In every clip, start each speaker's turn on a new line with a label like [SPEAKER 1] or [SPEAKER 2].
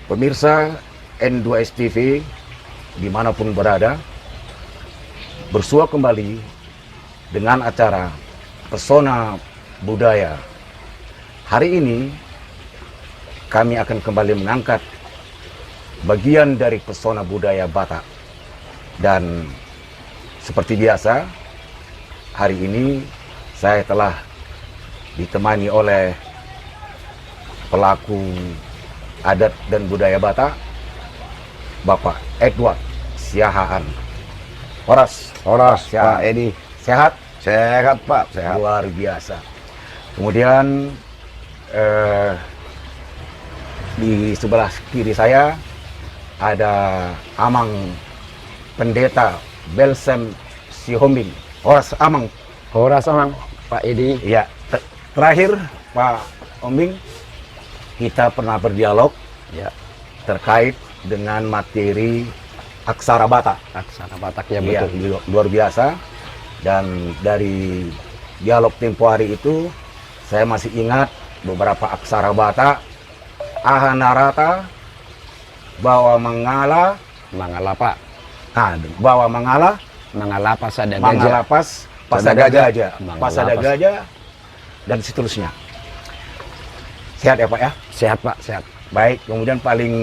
[SPEAKER 1] Pemirsa N2S TV dimanapun berada, bersua kembali dengan acara Pesona Budaya. Hari ini kami akan kembali mengangkat bagian dari pesona budaya Batak. Dan seperti biasa, hari ini saya telah ditemani oleh pelaku adat dan budaya Batak, Bapak Edward Siahaan. Horas,
[SPEAKER 2] Pak Edi.
[SPEAKER 1] Sehat?
[SPEAKER 2] Sehat, Pak, sehat.
[SPEAKER 1] Luar biasa. Kemudian di sebelah kiri saya ada Amang Pendeta Belsem Sihombing. Horas Amang.
[SPEAKER 2] Pak Edi.
[SPEAKER 1] Ya, terakhir Pak Ombing, kita pernah berdialog
[SPEAKER 2] Ya,
[SPEAKER 1] terkait dengan materi aksara Batak.
[SPEAKER 2] aksara Batak ya,
[SPEAKER 1] Iya,
[SPEAKER 2] betul.
[SPEAKER 1] luar biasa. Dan dari dialog tempo hari itu, saya masih ingat beberapa aksara Batak. Ahanarata, bawa mangala,
[SPEAKER 2] Mangalapa.
[SPEAKER 1] bawa mangala,
[SPEAKER 2] Mangalapas ada gajah.
[SPEAKER 1] mangalapas, pasada gajah, pasada
[SPEAKER 2] Mangalapas.
[SPEAKER 1] gajah, dan seterusnya. Sehat ya Pak ya?
[SPEAKER 2] Sehat, Pak, sehat.
[SPEAKER 1] Baik, kemudian paling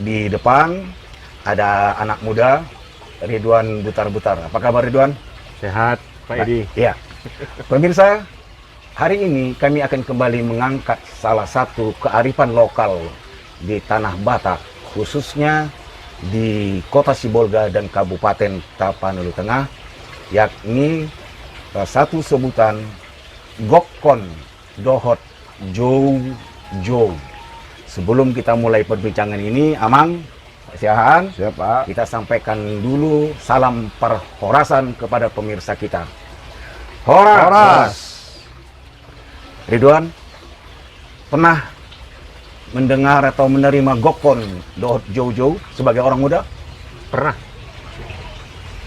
[SPEAKER 1] di depan ada anak muda, Ridwan Butar-Butar. Apa kabar Ridwan?
[SPEAKER 3] Sehat. Pak Edi.
[SPEAKER 1] Ya, pemirsa, hari ini kami akan kembali mengangkat salah satu kearifan lokal di Tanah Batak, khususnya di Kota Sibolga dan Kabupaten Tapanuli Tengah, yakni satu sebutan Gokon Dohot Jou Jou. Sebelum kita mulai perbincangan ini, Amang, Pak Siahaan,
[SPEAKER 2] Siapa?
[SPEAKER 1] kita sampaikan dulu salam perhorasan kepada pemirsa kita. Horas. Ridwan, pernah mendengar atau menerima Gokon Dohot Jou Jou sebagai orang muda?
[SPEAKER 3] Pernah,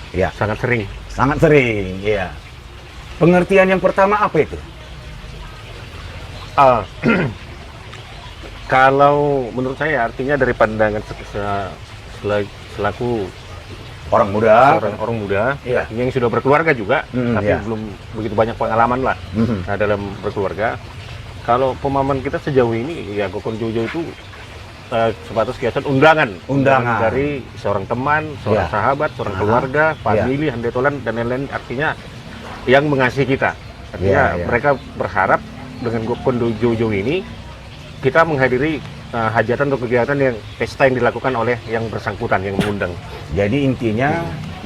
[SPEAKER 1] Ya,
[SPEAKER 3] sangat sering.
[SPEAKER 1] sangat sering. Iya. Pengertian yang pertama apa itu?
[SPEAKER 3] Kalau menurut saya artinya dari pandangan selaku
[SPEAKER 1] Orang muda.
[SPEAKER 3] orang muda,
[SPEAKER 1] Iya.
[SPEAKER 3] yang sudah berkeluarga juga, tapi
[SPEAKER 1] iya.
[SPEAKER 3] belum begitu banyak pengalaman lah
[SPEAKER 1] Mhm.
[SPEAKER 3] dalam berkeluarga. Kalau pemahaman kita sejauh ini, ya Gokon Jojo itu sebatas kiasan undangan dari seorang teman, seorang
[SPEAKER 1] Iya.
[SPEAKER 3] sahabat, seorang keluarga, famili, handetolan dan lain-lain. Artinya yang mengasihi kita. Artinya
[SPEAKER 1] Iya.
[SPEAKER 3] mereka berharap dengan Gokon Jojo ini kita menghadiri hajatan atau kegiatan yang pesta yang dilakukan oleh yang bersangkutan, yang mengundang.
[SPEAKER 1] Jadi intinya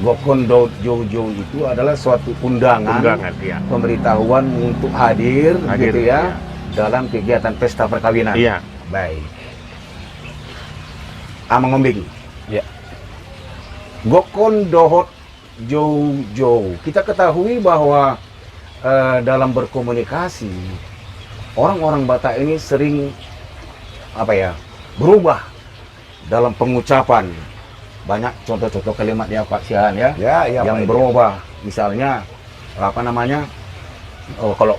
[SPEAKER 1] Gokon Dohot Jou Jou itu adalah suatu undangan,
[SPEAKER 3] Ya.
[SPEAKER 1] pemberitahuan untuk hadir gitu ya,
[SPEAKER 3] iya.
[SPEAKER 1] dalam kegiatan pesta perkawinan.
[SPEAKER 3] Iya.
[SPEAKER 1] Baik. Amang Ombing.
[SPEAKER 2] Ya.
[SPEAKER 1] Gokon Dohot Jou Jou. Kita ketahui bahwa dalam berkomunikasi orang-orang Batak ini sering berubah dalam pengucapan. Banyak contoh-contoh kalimat ya Pak Siahan ya, yang berubah. Misalnya kalau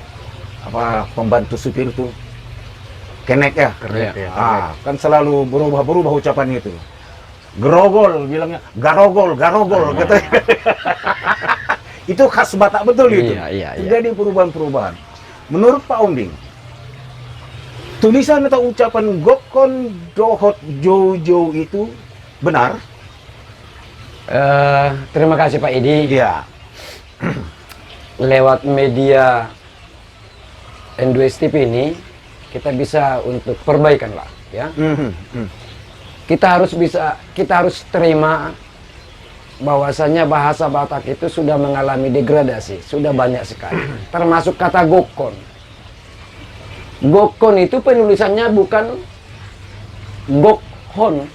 [SPEAKER 1] pembantu supir itu kenek ya,
[SPEAKER 3] Kenek, ya.
[SPEAKER 1] kan selalu berubah ucapan itu. Gerogol bilangnya garogol gitu. Itu khas Batak betul itu.
[SPEAKER 2] Iya.
[SPEAKER 1] Jadi perubahan-perubahan. Menurut Pak Ombing, tulisan atau ucapan Gokon Dohot Jou Jou itu benar?
[SPEAKER 2] Terima kasih Pak Edi.
[SPEAKER 1] Iya.
[SPEAKER 2] Lewat media N2 TV ini kita bisa untuk perbaikan lah, ya. Kita harus terima bahwasanya bahasa Batak itu sudah mengalami degradasi, sudah banyak sekali. Termasuk kata Gokon. Gokon itu penulisannya bukan Gokhon,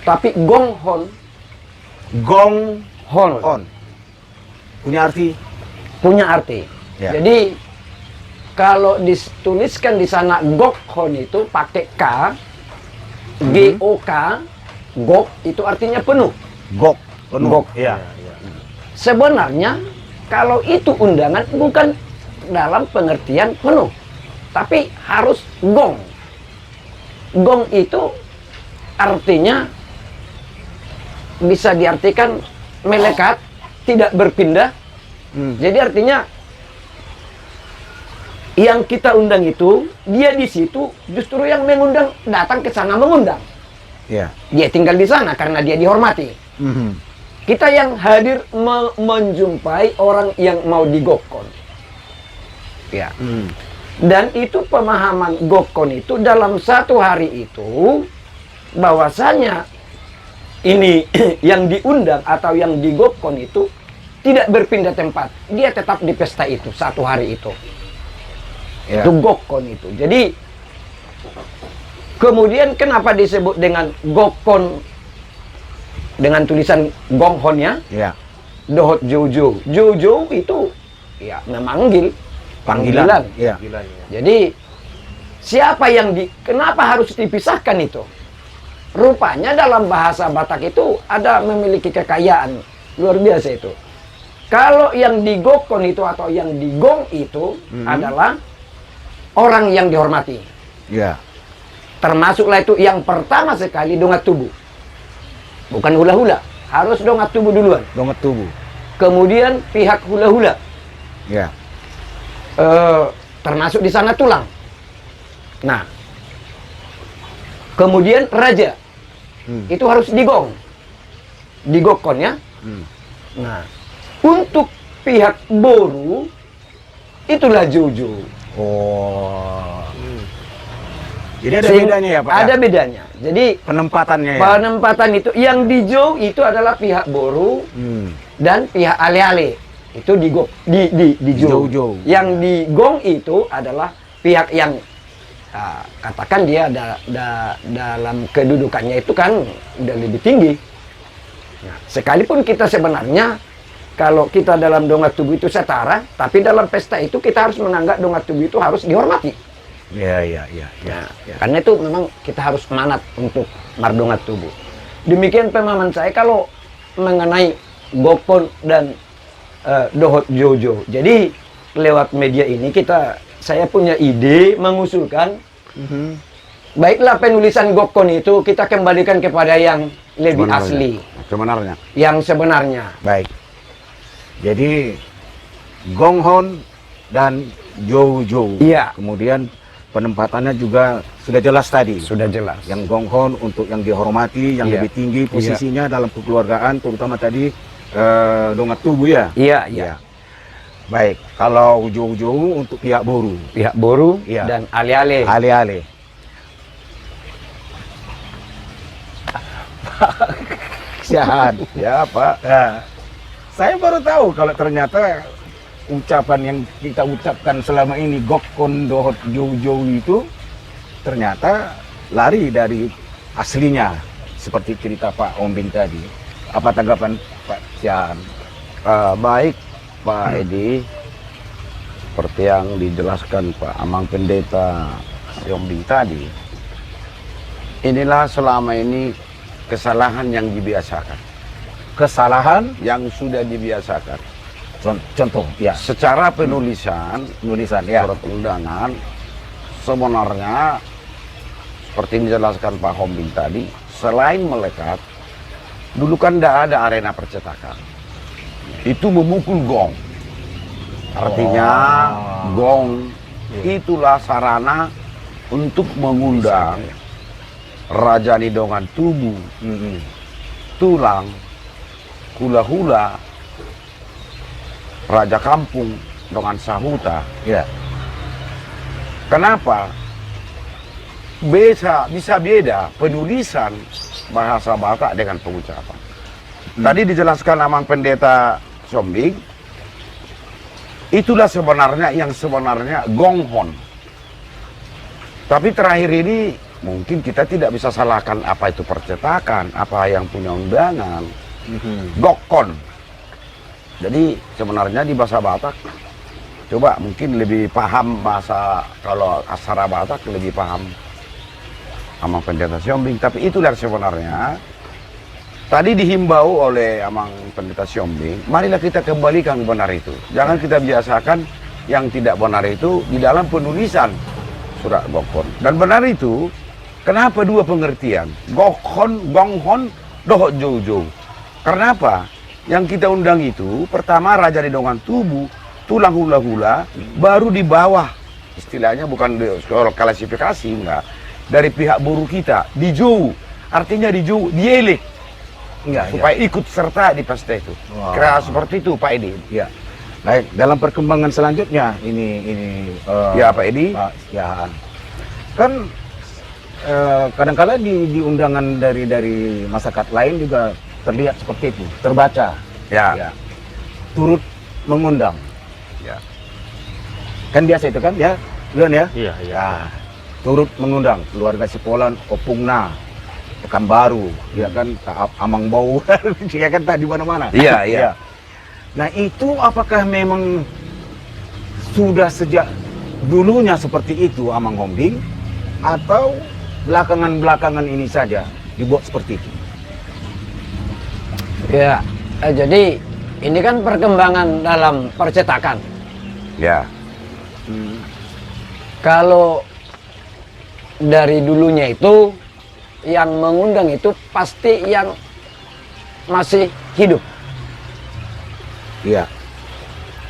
[SPEAKER 2] tapi Gonghon.
[SPEAKER 1] Gonghon. Punya arti? Ya.
[SPEAKER 2] Jadi kalau dituliskan di sana Gokhon itu pakai K, G-O-K, Gok itu artinya penuh.
[SPEAKER 1] Gok. Penuh.
[SPEAKER 2] Gok.
[SPEAKER 1] Iya.
[SPEAKER 2] Sebenarnya kalau itu undangan bukan dalam pengertian penuh, tapi harus gong. Gong itu artinya bisa diartikan melekat, tidak berpindah. Jadi artinya yang kita undang itu, dia di situ justru yang mengundang datang ke sana mengundang.
[SPEAKER 1] Iya.
[SPEAKER 2] Dia tinggal di sana karena dia dihormati. Kita yang hadir menjumpai orang yang mau digokon. Ya. Dan itu pemahaman Gokon itu dalam satu hari itu bahwasanya ini yang diundang atau yang digokon itu tidak berpindah tempat. Dia tetap di pesta itu satu hari itu.
[SPEAKER 1] Ya.
[SPEAKER 2] Itu Gokon itu. Jadi kemudian kenapa disebut dengan Gokon dengan tulisan Gonghonnya?
[SPEAKER 1] Ya.
[SPEAKER 2] Dohot Jou Jou. Jou Jou itu ya memanggil. Panggilan.
[SPEAKER 1] Iya.
[SPEAKER 3] Gila, ya.
[SPEAKER 2] Jadi siapa yang kenapa harus dipisahkan itu? Rupanya dalam bahasa Batak itu ada memiliki kekayaan luar biasa itu. Kalau yang digokon itu atau yang digong itu adalah orang yang dihormati.
[SPEAKER 1] Iya.
[SPEAKER 2] Termasuklah itu yang pertama sekali dongat tubuh. Bukan hula-hula, harus dongat tubuh duluan.
[SPEAKER 1] Dongat tubuh.
[SPEAKER 2] Kemudian pihak hula-hula.
[SPEAKER 1] Iya.
[SPEAKER 2] Termasuk di sana tulang. Nah, kemudian raja itu harus digong, digokon ya. Nah, untuk pihak Boru itulah Jojo.
[SPEAKER 1] Oh. Jadi ada
[SPEAKER 2] Sehingga-
[SPEAKER 1] bedanya ya Pak?
[SPEAKER 2] Ada
[SPEAKER 1] ya?
[SPEAKER 2] bedanya. Jadi
[SPEAKER 1] Penempatannya ya?
[SPEAKER 2] penempatan itu yang di Jo itu adalah pihak Boru dan pihak Ale-Ale itu di Go, di Jo.
[SPEAKER 1] Jo.
[SPEAKER 2] Yang di Gong itu adalah pihak yang katakan dia dalam kedudukannya itu kan udah lebih tinggi. Nah, sekalipun kita sebenarnya kalau kita dalam dongak tubuh itu setara, tapi dalam pesta itu kita harus menganggap dongak tubuh itu harus dihormati.
[SPEAKER 1] Ya.
[SPEAKER 2] Karena itu memang kita harus manat untuk mardongat tubuh. Demikian pemahaman saya kalau mengenai Gokon dan Dohot Jojo. Jadi lewat media ini saya punya ide mengusulkan baiklah penulisan Gokon itu kita kembalikan kepada yang lebih asli,
[SPEAKER 1] Sebenarnya.
[SPEAKER 2] yang sebenarnya.
[SPEAKER 1] Baik. Jadi Gonghon dan Jojo.
[SPEAKER 2] Iya.
[SPEAKER 1] Kemudian penempatannya juga sudah jelas tadi.
[SPEAKER 2] Sudah jelas.
[SPEAKER 1] Yang Gonghon untuk yang dihormati, yang
[SPEAKER 2] Iya.
[SPEAKER 1] lebih tinggi posisinya dalam kekeluargaan, terutama tadi dongak tubuh ya.
[SPEAKER 2] Iya.
[SPEAKER 1] Baik. Kalau Jojo untuk pihak Boru,
[SPEAKER 2] Pihak Boru
[SPEAKER 1] Iya.
[SPEAKER 2] dan Ale-ale.
[SPEAKER 1] ale-ale. Siahan, ya Pak. Nah, saya baru tahu kalau ternyata ucapan yang kita ucapkan selama ini Gokon Dohot Jojo itu ternyata lari dari aslinya seperti cerita Pak Ombing tadi. Apa tanggapan Pak Siahan?
[SPEAKER 4] Baik Pak Edi, seperti yang dijelaskan Pak Amang Pendeta Siombing tadi, inilah selama ini kesalahan yang dibiasakan,
[SPEAKER 1] Kesalahan
[SPEAKER 4] yang sudah dibiasakan.
[SPEAKER 1] contoh ya,
[SPEAKER 4] Secara penulisan
[SPEAKER 1] penulisan ya.
[SPEAKER 4] surat undangan, sebenarnya seperti yang dijelaskan Pak Hombing tadi, selain melekat, dulu kan tidak ada arena percetakan. Itu memukul gong. Artinya gong itulah sarana untuk mengundang Raja Nidongan Tubuh, Tulang, Hula-hula, Raja Kampung dengan Sahuta.
[SPEAKER 1] Ya.
[SPEAKER 4] Kenapa? Bisa beda penulisan bahasa Batak dengan pengucapan. Tadi dijelaskan Amang Pendeta Siombing, itulah sebenarnya yang sebenarnya Gonghon. Tapi terakhir ini mungkin kita tidak bisa salahkan apa itu percetakan, apa yang punya undangan. Gokon. Jadi sebenarnya di bahasa Batak, coba mungkin lebih paham bahasa, kalau aksara Batak lebih paham Amang Pendeta Siombing. Tapi itulah sebenarnya tadi dihimbau oleh Amang Pendeta Siombing, marilah kita kembalikan benar itu. Jangan kita biasakan yang tidak benar itu di dalam penulisan surat Gokon. Dan benar itu, kenapa dua pengertian? Gokon, Gonghon, Dohot Jojo. Kenapa? Yang kita undang itu, pertama Raja Nidongan Tubuh, Tulang Hula-hula, baru di bawah. Istilahnya bukan kalau klasifikasi, enggak. Dari pihak Boru kita, di Jou. Artinya di Jou, dielik.
[SPEAKER 1] Enggak,
[SPEAKER 4] Supaya ikut serta di pesta itu.
[SPEAKER 1] Wah.
[SPEAKER 4] Kira seperti itu Pak Edi.
[SPEAKER 1] Ya. Baik, dalam perkembangan selanjutnya ini
[SPEAKER 4] Ya Pak Edi.
[SPEAKER 1] Pak Siahaan. Kan kadang-kala di undangan dari masyarakat lain juga terlihat seperti itu, terbaca.
[SPEAKER 4] Ya.
[SPEAKER 1] Turut mengundang.
[SPEAKER 4] Ya.
[SPEAKER 1] Kan biasa itu kan ya, Leon ya?
[SPEAKER 3] Iya.
[SPEAKER 1] Ya. Turut mengundang keluarga Sipolan, Opungna, Pekanbaru, ya kan, Amang Bau, ya kan tak di mana-mana.
[SPEAKER 4] Iya, iya.
[SPEAKER 1] Ya. Nah itu apakah memang sudah sejak dulunya seperti itu Amang Hombing, atau belakangan-belakangan ini saja dibuat seperti itu?
[SPEAKER 2] Ya, jadi ini kan perkembangan dalam percetakan.
[SPEAKER 4] Ya.
[SPEAKER 2] Kalau dari dulunya itu yang mengundang itu pasti yang masih hidup.
[SPEAKER 1] Iya.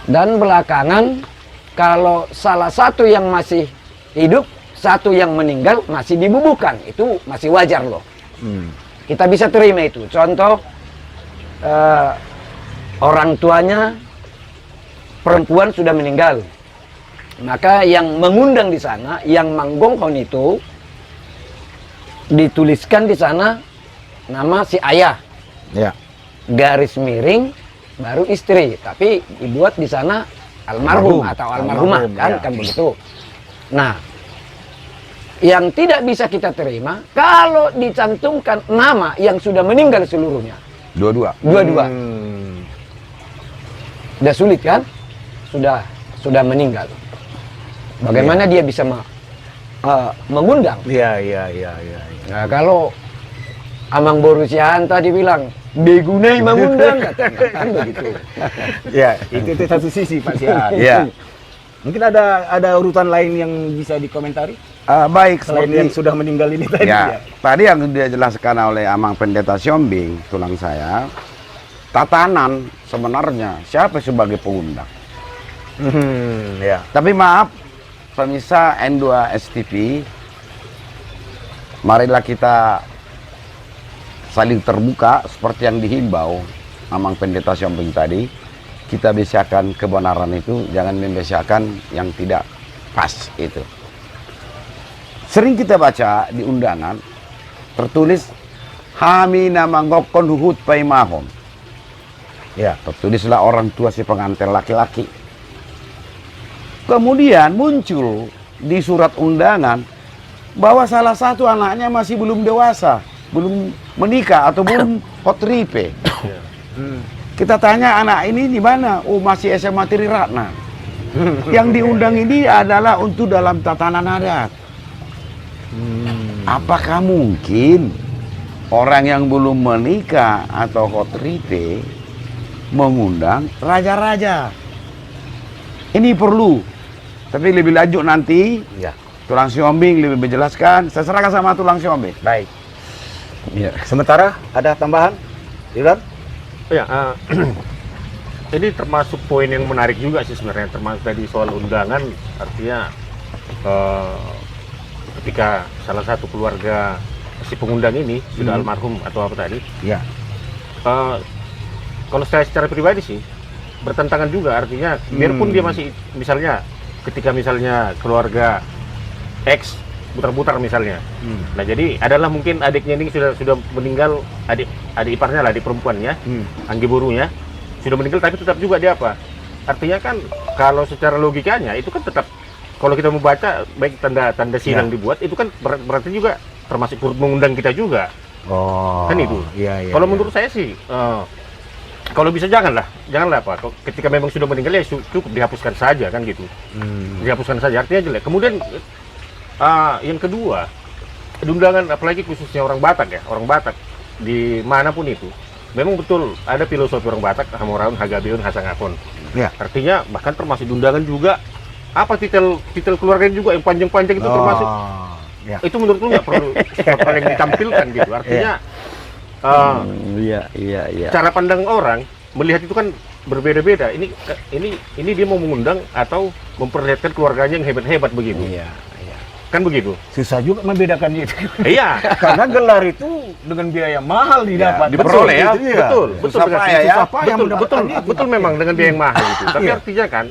[SPEAKER 2] Dan belakangan kalau salah satu yang masih hidup, satu yang meninggal masih dibubuhkan, itu masih wajar loh. Kita bisa terima itu. Contoh orang tuanya perempuan sudah meninggal. Maka yang mengundang di sana, yang manggonghon itu dituliskan di sana nama si ayah,
[SPEAKER 1] Ya.
[SPEAKER 2] garis miring baru istri, tapi dibuat di sana almarhum atau almarhumah,
[SPEAKER 1] Almarhum,
[SPEAKER 2] kan
[SPEAKER 1] ya.
[SPEAKER 2] kan begitu. Nah, yang tidak bisa kita terima kalau dicantumkan nama yang sudah meninggal seluruhnya,
[SPEAKER 4] Dua-dua.
[SPEAKER 2] dua-dua. Sudah sulit kan? Sudah meninggal. Bagaimana dia bisa mengundang?
[SPEAKER 1] Iya.
[SPEAKER 2] Nah, kalau Amang Borusian tadi bilang begunai mengundang, katanya kan begitu.
[SPEAKER 1] Ya, itu satu sisi Pak Sian.
[SPEAKER 4] Iya.
[SPEAKER 1] Mungkin ada urutan lain yang bisa dikomentari
[SPEAKER 4] Baik,
[SPEAKER 1] selain yang sudah meninggal ini tadi.
[SPEAKER 4] ya, tadi yang dijelaskan oleh Amang Pendeta Siombing, tulang saya, tatanan sebenarnya siapa sebagai pengundang.
[SPEAKER 1] Ya.
[SPEAKER 4] Tapi maaf, pemirsa N2 STV, marilah kita saling terbuka seperti yang dihimbau Amang Pendeta Siombing tadi. Kita bisiakan kebenaran itu, jangan membisiakan yang tidak pas itu. Sering kita baca di undangan tertulis Hamina manggokon huhut paimahon.
[SPEAKER 1] Ya.
[SPEAKER 4] Tertulislah orang tua si pengantin laki-laki. Kemudian muncul di surat undangan bahwa salah satu anaknya masih belum dewasa, belum menikah atau belum hotripe. Kita tanya anak ini di mana? Oh, masih SMA Triratna. Yang diundang ini adalah untuk dalam tatanan adat. Apakah mungkin orang yang belum menikah atau hotripe mengundang raja-raja? Ini perlu. Tapi lebih lanjut nanti,
[SPEAKER 1] Ya.
[SPEAKER 4] Tulang Siombing lebih menjelaskan. Saya serahkan sama Tulang Siombing.
[SPEAKER 1] Baik.
[SPEAKER 2] Ya.
[SPEAKER 1] Sementara ada tambahan? Iran?
[SPEAKER 3] Ya, ini termasuk poin yang menarik juga sih sebenarnya, termasuk tadi soal undangan, artinya ketika salah satu keluarga si pengundang ini sudah almarhum atau apa tadi,
[SPEAKER 1] Ya.
[SPEAKER 3] kalau saya secara pribadi sih bertentangan juga, artinya biarpun dia masih misalnya ketika misalnya keluarga X putar-putar misalnya, nah jadi adalah mungkin adiknya ini sudah meninggal, adik iparnya lah, adik perempuannya, Anggi Borunya sudah meninggal, tapi tetap juga dia apa? Artinya kan kalau secara logikanya itu kan tetap, kalau kita membaca baik tanda silang dibuat itu kan berarti juga termasuk turut mengundang kita juga.
[SPEAKER 1] Oh.
[SPEAKER 3] Kan itu.
[SPEAKER 1] Iya.
[SPEAKER 3] Kalau menurut saya sih kalau bisa janganlah apa, ketika memang sudah meninggal ya cukup dihapuskan saja kan gitu. Dihapuskan saja, artinya jelek. Kemudian yang kedua, undangan apalagi khususnya orang Batak ya, orang Batak dimanapun itu, memang betul ada filosofi orang Batak, Hamoraun, Hagabeun, Hasangakon.
[SPEAKER 1] Ya.
[SPEAKER 3] Artinya bahkan termasuk undangan juga apa titel keluarganya juga yang panjang-panjang itu termasuk.
[SPEAKER 1] Ya.
[SPEAKER 3] Itu menurutku nggak perlu paling ditampilkan gitu. Artinya
[SPEAKER 2] Iya.
[SPEAKER 3] cara pandang orang melihat itu kan berbeda-beda. Ini dia mau mengundang atau memperlihatkan keluarganya yang hebat-hebat begitu.
[SPEAKER 1] Iya.
[SPEAKER 3] Kan begitu.
[SPEAKER 1] Susah juga membedakan itu.
[SPEAKER 3] Iya.
[SPEAKER 1] Karena gelar itu dengan biaya mahal didapat.
[SPEAKER 4] diperoleh ya.
[SPEAKER 1] Iya.
[SPEAKER 3] Betul,
[SPEAKER 4] Susah
[SPEAKER 3] dengan-
[SPEAKER 4] payah ya.
[SPEAKER 1] Susah payah mendapatkan itu.
[SPEAKER 3] betul memang dengan biaya yang mahal itu. Tapi
[SPEAKER 1] Iya.
[SPEAKER 3] artinya kan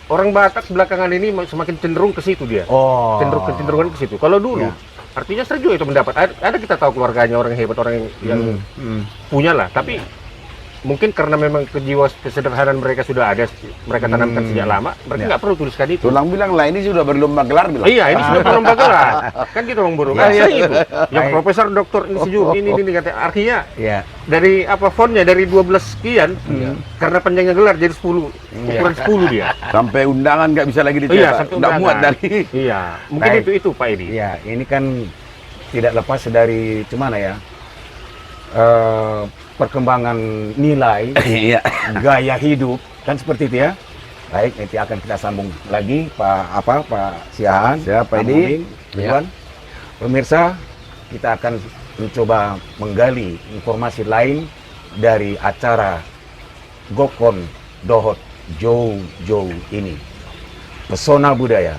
[SPEAKER 3] orang Batak belakangan ini semakin cenderung ke situ dia.
[SPEAKER 1] Oh.
[SPEAKER 3] Kecenderungan ke situ. Kalau dulu
[SPEAKER 1] Iya.
[SPEAKER 3] artinya sering juga itu mendapat. Ada kita tahu keluarganya orang yang hebat, orang yang punya lah. Tapi mungkin karena memang kesederhanaan mereka sudah ada, mereka tanamkan sejak lama, mereka nggak perlu tuliskan itu.
[SPEAKER 4] Tulang bilang lah ini sudah berlomba gelar bilang.
[SPEAKER 3] Iya, ini sudah berlomba gelar. Kan gitu Bang Buru. Kan
[SPEAKER 1] Iya,
[SPEAKER 3] sering itu. Yang
[SPEAKER 1] Baik.
[SPEAKER 3] profesor, doktor, insinyur, ini katanya. Artinya
[SPEAKER 1] Ya.
[SPEAKER 3] dari apa fontnya dari 12 sekian, karena panjangnya gelar jadi 10, ukuran 10 dia.
[SPEAKER 4] Sampai undangan nggak bisa lagi dicetak.
[SPEAKER 3] Iya, sampai
[SPEAKER 4] Nggak muat
[SPEAKER 3] undangan.
[SPEAKER 4] dari.
[SPEAKER 3] Iya, mungkin
[SPEAKER 1] Baik.
[SPEAKER 3] itu Pak Edi.
[SPEAKER 1] Ya, ini kan tidak lepas dari gimana ya? Perkembangan nilai,
[SPEAKER 4] Iya.
[SPEAKER 1] gaya hidup, kan seperti itu ya. Baik, nanti akan kita sambung lagi Pak Siahaan,
[SPEAKER 4] Siapa
[SPEAKER 1] Pak
[SPEAKER 4] ini?
[SPEAKER 1] Muding, Ridwan. Pemirsa, kita akan mencoba menggali informasi lain dari acara Gokon Dohot Jou ini. Pesona budaya.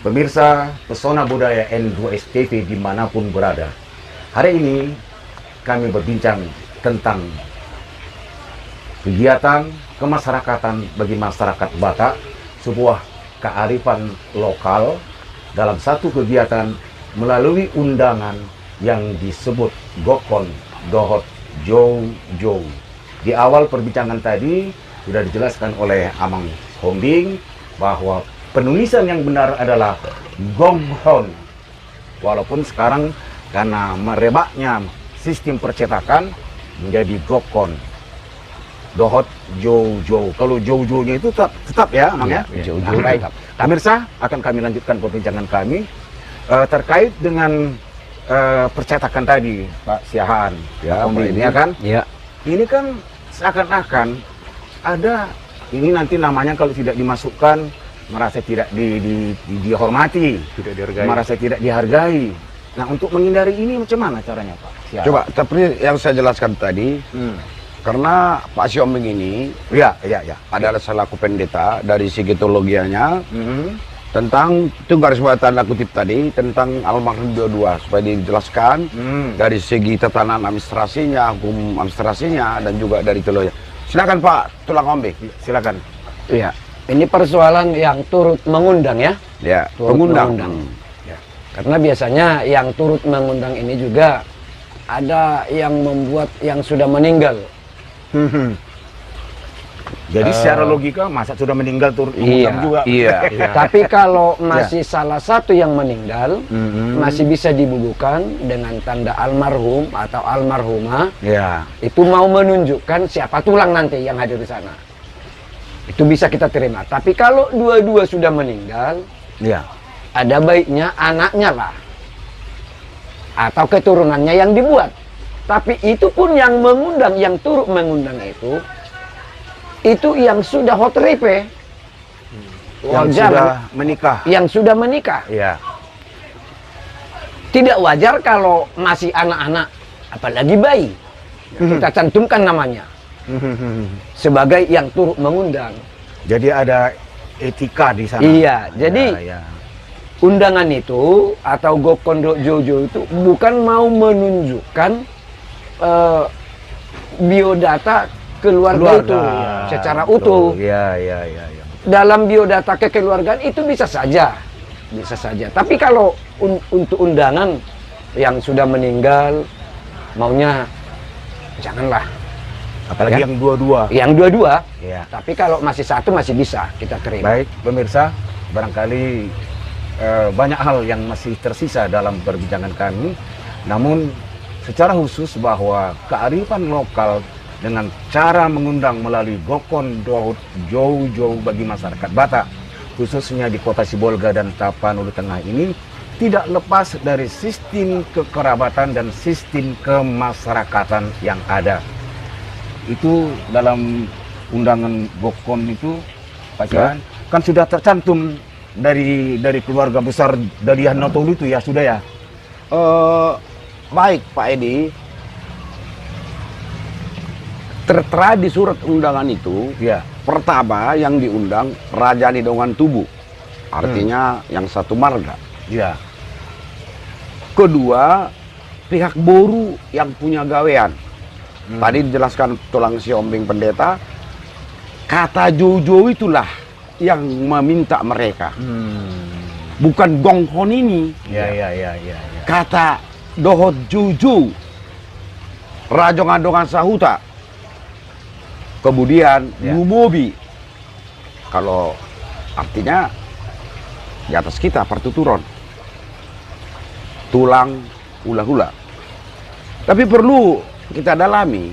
[SPEAKER 1] Pemirsa Pesona Budaya N2S TV dimanapun berada, hari ini kami berbincang tentang kegiatan kemasyarakatan bagi masyarakat Batak, sebuah kearifan lokal dalam satu kegiatan melalui undangan yang disebut Gokon Dohot Jou Jou. Di awal perbincangan tadi sudah dijelaskan oleh Amang Hombing bahwa penulisan yang benar adalah Gonghon. Walaupun sekarang karena merebaknya sistem percetakan menjadi Gokon Dohot Jou Jou. Kalau Jou Jou-nya itu tetap ya, Amang ya.
[SPEAKER 2] Jou
[SPEAKER 1] Nah,
[SPEAKER 2] Jou
[SPEAKER 1] baik. Pemirsa, akan kami lanjutkan perbincangan kami terkait dengan percetakan tadi, Pak Siahaan.
[SPEAKER 4] Ya,
[SPEAKER 1] Hombing,
[SPEAKER 4] Pak
[SPEAKER 1] ya kan?
[SPEAKER 2] Ya.
[SPEAKER 1] Ini kan seakan-akan ada ini nanti namanya kalau tidak dimasukkan merasa tidak dihormati,
[SPEAKER 3] Tidak dihargai.
[SPEAKER 1] merasa tidak dihargai. Nah, untuk menghindari ini macam mana caranya, Pak? Siap.
[SPEAKER 4] Coba, tapi yang saya jelaskan tadi, karena Pak Siombing ini
[SPEAKER 1] Ya.
[SPEAKER 4] adalah selaku pendeta dari segi teologianya
[SPEAKER 1] Mhm.
[SPEAKER 4] tentang itu garis bawah tanda kutip tadi tentang almarhum dua-dua supaya dijelaskan dari segi tatanan administrasinya, hukum administrasinya dan juga dari teologinya. Silakan Pak Tulang Hombing.
[SPEAKER 1] Silakan.
[SPEAKER 2] Iya. Ini persoalan yang turut mengundang ya.
[SPEAKER 4] Ya,
[SPEAKER 2] Turut
[SPEAKER 4] pengundang.
[SPEAKER 2] mengundang. Karena biasanya yang turut mengundang ini juga ada yang membuat yang sudah meninggal.
[SPEAKER 1] Jadi secara logika masa sudah meninggal turut mengundang juga.
[SPEAKER 4] Iya.
[SPEAKER 2] Tapi kalau masih salah satu yang meninggal, masih bisa dibubuhkan dengan tanda almarhum atau almarhumah.
[SPEAKER 1] Ya.
[SPEAKER 2] Itu mau menunjukkan siapa tulang nanti yang hadir di sana. Itu bisa kita terima. Tapi kalau dua-dua sudah meninggal,
[SPEAKER 1] Ya.
[SPEAKER 2] ada baiknya anaknya lah. Atau keturunannya yang dibuat. Tapi itu pun yang mengundang, yang turut mengundang itu yang sudah hot ripe.
[SPEAKER 1] Yang
[SPEAKER 2] Wajar,
[SPEAKER 1] sudah menikah.
[SPEAKER 2] yang sudah menikah.
[SPEAKER 1] Ya.
[SPEAKER 2] Tidak wajar kalau masih anak-anak, apalagi bayi. Kita cantumkan namanya sebagai yang turut mengundang.
[SPEAKER 1] Jadi ada etika di sana.
[SPEAKER 2] Iya, jadi
[SPEAKER 1] Ya.
[SPEAKER 2] undangan itu atau Gokon Jojo itu bukan mau menunjukkan biodata keluarga itu secara utuh.
[SPEAKER 1] Ya.
[SPEAKER 2] Dalam biodata kekeluargaan itu bisa saja. Tapi kalau untuk undangan yang sudah meninggal, maunya janganlah.
[SPEAKER 1] Apalagi
[SPEAKER 2] Ya.
[SPEAKER 1] yang dua-dua.
[SPEAKER 2] Yang dua-dua.
[SPEAKER 1] Ya.
[SPEAKER 2] Tapi kalau masih satu masih bisa kita terima.
[SPEAKER 1] Baik, pemirsa, barangkali banyak hal yang masih tersisa dalam perbincangan kami. Namun secara khusus bahwa kearifan lokal dengan cara mengundang melalui Gokon Dohot Jou Jou bagi masyarakat Batak, khususnya di Kota Sibolga dan Tapanuli Tengah ini, tidak lepas dari sistem kekerabatan dan sistem kemasyarakatan yang ada. Itu dalam undangan Gokon itu, Pak Siahaan, kan sudah tercantum dari keluarga besar dari Hanotolu itu ya, sudah ya?
[SPEAKER 4] Baik Pak Edi, tertera di surat undangan itu,
[SPEAKER 1] Ya.
[SPEAKER 4] pertama yang diundang Raja Nidongan Tubuh, artinya yang satu marga.
[SPEAKER 1] Ya.
[SPEAKER 4] Kedua, pihak Boru yang punya gawean. Tadi dijelaskan Tulang Siombing pendeta, kata Jojo itulah yang meminta mereka. Bukan Gonghon ini.
[SPEAKER 1] Ya.
[SPEAKER 4] Kata Dohot Jojo, Rajongan Sahuta. Kemudian
[SPEAKER 1] Ya.
[SPEAKER 4] Lumobi. Kalau artinya di atas kita pertuturan. Tulang hula-hula. Tapi perlu kita dalami.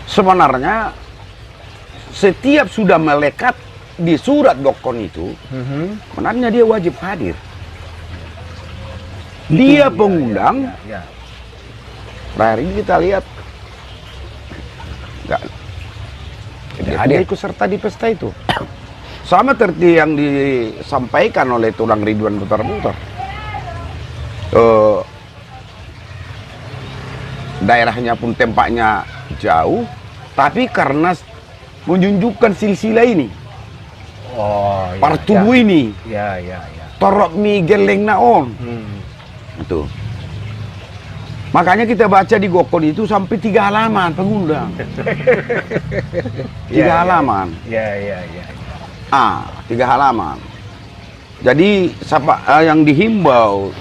[SPEAKER 4] Sebenarnya setiap sudah melekat di surat Gokon itu, sebenarnya dia wajib hadir. Dia pengundang.
[SPEAKER 1] Ya.
[SPEAKER 4] Terakhir ini kita lihat nggak
[SPEAKER 2] Tidak
[SPEAKER 4] dia
[SPEAKER 2] hadir.
[SPEAKER 4] ikut serta di pesta itu. Sama seperti yang disampaikan oleh Tulang Ridwan Butar-Butar. Daerahnya pun tempatnya jauh, tapi karena menunjukkan silsilah ini,
[SPEAKER 1] Oh, iya,
[SPEAKER 4] Partubu
[SPEAKER 1] iya.
[SPEAKER 4] ini.
[SPEAKER 1] Ya, ya, ya.
[SPEAKER 4] Torok mi geleng naon. Itu. Makanya kita baca di Gokon itu sampai 3 halaman pengundang. 3
[SPEAKER 1] Ya, ya.
[SPEAKER 4] halaman.
[SPEAKER 1] Ya, ya, ya.
[SPEAKER 4] 3 halaman. Jadi yang dihimbau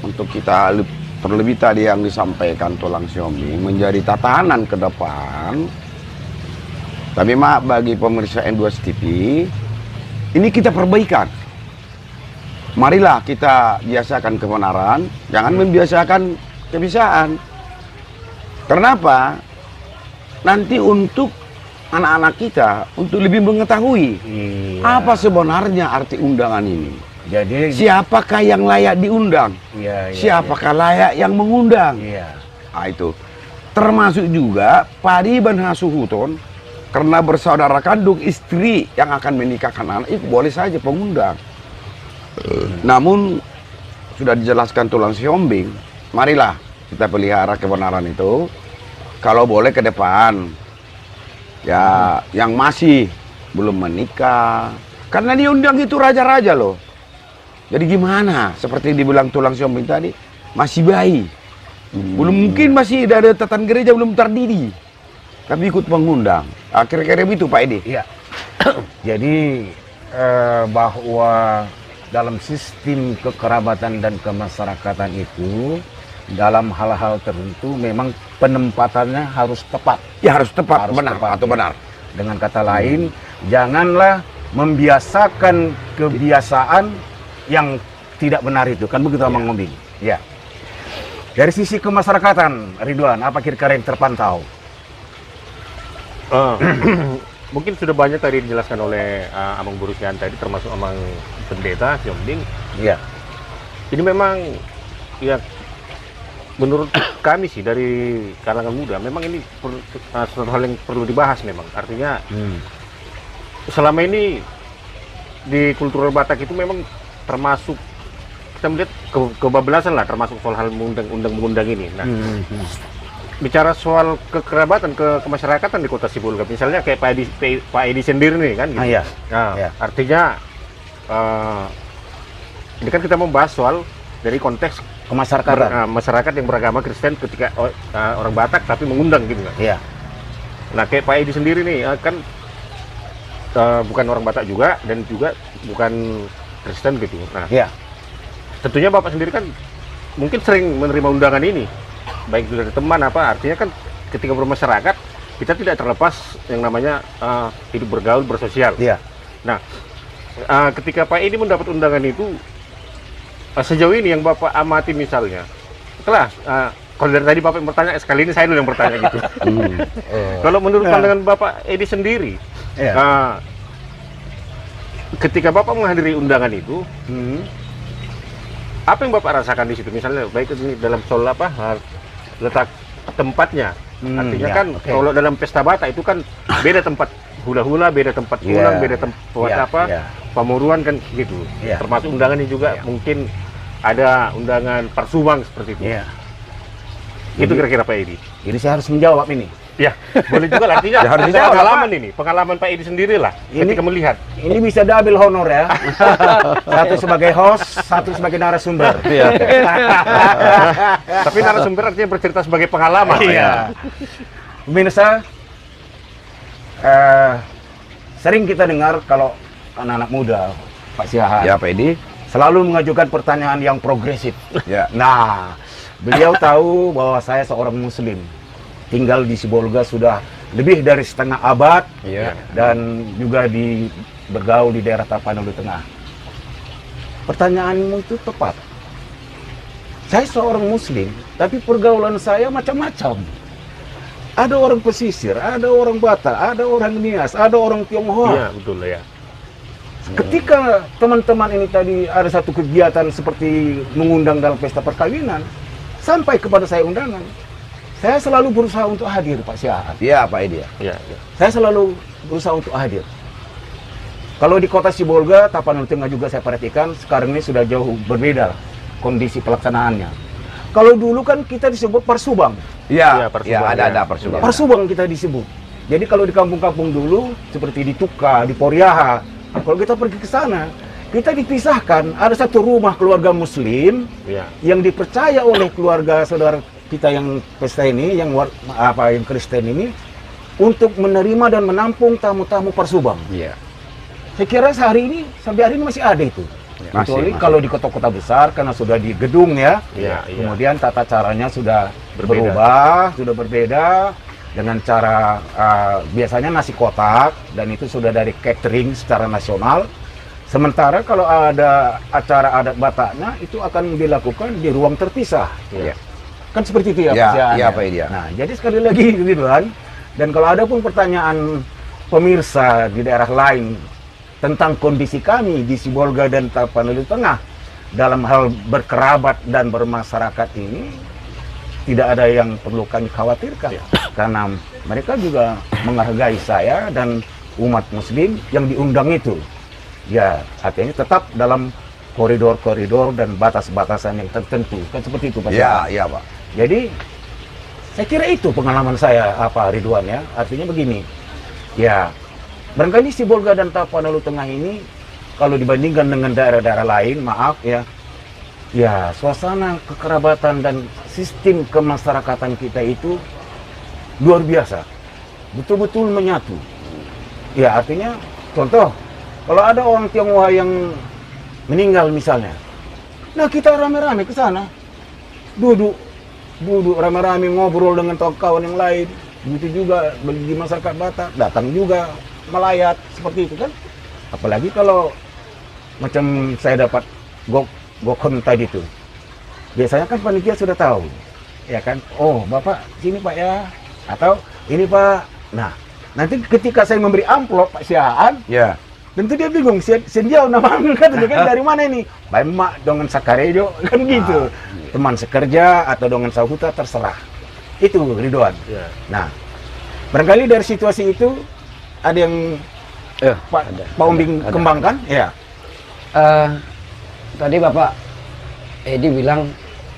[SPEAKER 4] untuk kita terlebih tadi yang disampaikan Tulang Siombing menjadi tatanan ke depan. Tapi maaf bagi pemirsa N2 TV, ini kita perbaikan. Marilah kita biasakan kebenaran, jangan membiasakan kebisaan. Kenapa? Nanti untuk anak-anak kita untuk lebih mengetahui
[SPEAKER 1] Iya.
[SPEAKER 4] apa sebenarnya arti undangan ini.
[SPEAKER 1] Jadi
[SPEAKER 4] Siapakah yang layak diundang?
[SPEAKER 1] iya, iya,
[SPEAKER 4] Siapakah layak yang mengundang?
[SPEAKER 1] Iya.
[SPEAKER 4] Nah, itu. Termasuk juga Padi Ban Hasuhuton, karena bersaudara kandung istri yang akan menikahkan anak, itu boleh saja pengundang. Namun sudah dijelaskan Tulang Siombing, marilah kita pelihara kebenaran itu. Kalau boleh ke depan, ya yang masih belum menikah, karena diundang itu raja-raja loh. Jadi gimana? Seperti dibilang Tulang Siombing tadi, masih bayi, belum mungkin masih ada tatan gereja belum terdiri, tapi ikut mengundang. Kira-kira itu Pak Edi.
[SPEAKER 1] Iya. Jadi bahwa dalam sistem kekerabatan dan kemasyarakatan itu dalam hal-hal tertentu memang penempatannya harus tepat.
[SPEAKER 4] Ya harus tepat,
[SPEAKER 1] Harus
[SPEAKER 4] benar
[SPEAKER 1] tepat,
[SPEAKER 4] atau
[SPEAKER 1] ya.
[SPEAKER 4] benar.
[SPEAKER 1] Dengan kata lain, janganlah membiasakan kebiasaan yang tidak benar itu. Kan begitu Bang Ngombing. Ya. Dari sisi kemasyarakatan, Ridwan, apa kira-kira yang terpantau?
[SPEAKER 3] Mungkin sudah banyak tadi dijelaskan oleh Abang Burusian tadi, termasuk Abang Pendeta Siombing.
[SPEAKER 1] Iya.
[SPEAKER 3] Ini memang ya menurut kami sih dari kalangan muda, memang ini suatu hal yang perlu dibahas memang. Artinya selama ini di kultural Batak itu memang termasuk kita melihat kebablasan lah, termasuk soal hal mengundang ini. Nah, bicara soal kekerabatan, kemasyarakatan di Kota Sibolga, misalnya kayak Pak Edi sendiri nih kan, gitu.
[SPEAKER 1] Iya.
[SPEAKER 3] Nah,
[SPEAKER 1] Iya.
[SPEAKER 3] artinya ini kan kita membahas soal dari konteks
[SPEAKER 1] Kemasyarakatan.
[SPEAKER 3] masyarakat yang beragama Kristen ketika orang Batak tapi mengundang gitu kan.
[SPEAKER 1] Iya.
[SPEAKER 3] Nah, kayak Pak Edi sendiri nih kan bukan orang Batak juga dan juga bukan Kristen gitu. Nah,
[SPEAKER 1] Iya.
[SPEAKER 3] tentunya Bapak sendiri kan mungkin sering menerima undangan ini, baik itu dari teman apa, artinya kan ketika bermasyarakat kita tidak terlepas yang namanya hidup bergaul, bersosial.
[SPEAKER 1] Iya.
[SPEAKER 3] Nah, ketika Pak Edi mendapat undangan itu, sejauh ini yang Bapak amati misalnya, setelah kalau dari tadi Bapak yang bertanya, sekali ini saya dulu yang bertanya gitu. Kalau menurut pandangan Bapak Edi sendiri,
[SPEAKER 1] Iya.
[SPEAKER 3] ketika Bapak menghadiri undangan itu, apa yang Bapak rasakan di situ? Misalnya baik ini dalam soal apa, letak tempatnya. Artinya
[SPEAKER 1] ya,
[SPEAKER 3] kan
[SPEAKER 1] oke.
[SPEAKER 3] kalau dalam pesta Batak itu kan beda tempat hula-hula, beda tempat
[SPEAKER 1] Iya.
[SPEAKER 3] pulang, beda tempat
[SPEAKER 1] Iya,
[SPEAKER 3] apa,
[SPEAKER 1] iya.
[SPEAKER 3] pamuruan kan gitu.
[SPEAKER 1] Iya.
[SPEAKER 3] Termasuk undangan ini juga
[SPEAKER 1] Iya.
[SPEAKER 3] mungkin ada undangan Parsubang seperti itu.
[SPEAKER 1] Iya.
[SPEAKER 3] Itu kira-kira Pak Edi.
[SPEAKER 1] Jadi saya harus menjawab ini.
[SPEAKER 3] Ya, boleh juga lah. Artinya
[SPEAKER 4] Ya, harus
[SPEAKER 3] ada
[SPEAKER 4] dijawab,
[SPEAKER 3] pengalaman ini, pengalaman Pak Edi sendiri lah ketika melihat.
[SPEAKER 1] Ini bisa double honor ya. Satu sebagai host, satu sebagai narasumber.
[SPEAKER 3] Tapi narasumber artinya bercerita sebagai pengalaman.
[SPEAKER 1] Iya. Pemirsa, sering kita dengar kalau anak-anak muda, Pak Siahaan,
[SPEAKER 4] Ya Pak Edi.
[SPEAKER 1] selalu mengajukan pertanyaan yang progresif.
[SPEAKER 4] Ya.
[SPEAKER 1] Nah, beliau tahu bahwa saya seorang Muslim, tinggal di Sibolga sudah lebih dari setengah abad,
[SPEAKER 4] Iya.
[SPEAKER 1] dan juga bergaul di daerah Tapanuli Tengah. Pertanyaanmu itu tepat. Saya seorang Muslim, tapi pergaulan saya macam-macam. Ada orang pesisir, ada orang Batak, ada orang Nias, ada orang Tionghoa.
[SPEAKER 3] Iya, betul ya.
[SPEAKER 1] Ketika teman-teman ini tadi ada satu kegiatan seperti mengundang dalam pesta perkawinan, sampai kepada saya undangan, saya selalu berusaha untuk hadir, Pak Siahaan.
[SPEAKER 4] Iya Pak Edi.
[SPEAKER 3] Iya, iya.
[SPEAKER 1] Saya selalu berusaha untuk hadir. Kalau di Kota Sibolga, Tapanuli Tengah juga saya perhatikan, sekarang ini sudah jauh berbeda kondisi pelaksanaannya. Kalau dulu kan kita disebut Parsubang.
[SPEAKER 4] Iya.
[SPEAKER 3] Iya, Parsubang,
[SPEAKER 4] Ya, ada
[SPEAKER 3] ya.
[SPEAKER 4] Parsubang.
[SPEAKER 1] Parsubang kita disebut. Jadi kalau di kampung-kampung dulu, seperti di Tuka, di Poriaha, kalau kita pergi ke sana, kita dipisahkan. Ada satu rumah keluarga Muslim
[SPEAKER 3] Iya.
[SPEAKER 1] yang dipercaya oleh keluarga saudara kita yang pesta ini, yang Kristen ini, untuk menerima dan menampung tamu-tamu Parsubang.
[SPEAKER 2] Iya.
[SPEAKER 1] Saya kira sehari ini sampai hari ini masih ada itu.
[SPEAKER 4] Masih,
[SPEAKER 1] Kecuali
[SPEAKER 4] masih.
[SPEAKER 1] kalau di kota-kota besar karena sudah di gedung ya.
[SPEAKER 3] Iya, iya.
[SPEAKER 1] Kemudian tata caranya sudah
[SPEAKER 3] Berbeda.
[SPEAKER 1] berubah, sudah berbeda dengan cara biasanya nasi kotak dan itu sudah dari catering secara nasional. Sementara kalau ada acara adat Bataknya itu akan dilakukan di ruang terpisah.
[SPEAKER 3] Iya.
[SPEAKER 1] Kan seperti itu ya,
[SPEAKER 4] Ya,
[SPEAKER 1] Pak?
[SPEAKER 4] iya, Pak Idya.
[SPEAKER 1] Nah, jadi sekali lagi Ridwan, dan kalau ada pun pertanyaan pemirsa di daerah lain tentang kondisi kami di Sibolga dan Tapanuli Tengah dalam hal berkerabat dan bermasyarakat ini, tidak ada yang perlu kami khawatirkan. Karena mereka juga menghargai saya dan umat muslim yang diundang itu. Ya, artinya tetap dalam koridor-koridor dan batas-batasan yang tertentu. Kan seperti itu, Pak.
[SPEAKER 4] Iya, iya, Pak.
[SPEAKER 1] Jadi saya kira itu pengalaman saya, Ridwan ya. Artinya begini, ya barangkali Sibolga dan Tapanuli Tengah ini kalau dibandingkan dengan daerah-daerah lain, maaf ya, ya suasana kekerabatan dan sistem kemasyarakatan kita itu luar biasa, betul-betul menyatu. Ya artinya, contoh, kalau ada orang Tionghoa yang meninggal misalnya, nah kita rame-rame ke sana, duduk rame-rame ngobrol dengan kawan yang lain. Begitu juga bagi masyarakat Batak, datang juga melayat seperti itu kan. Apalagi kalau macam saya dapat gokon tadi itu, biasanya kan panitia sudah tahu, ya kan. Oh bapak sini pak ya, atau ini pak. Nah nanti ketika saya memberi amplop Pak Siaan,
[SPEAKER 4] Ya.
[SPEAKER 1] tentu dia bingung, senjau nama kan dari mana ini? Bapak dengan Sakarejo kan gitu. Teman sekerja atau dengan sahuta terserah. Itu Ridwan.
[SPEAKER 3] Iya.
[SPEAKER 1] Nah, barangkali dari situasi itu ada yang Pak Umbing kembangkan? Ya.
[SPEAKER 2] Tadi Bapak Edi bilang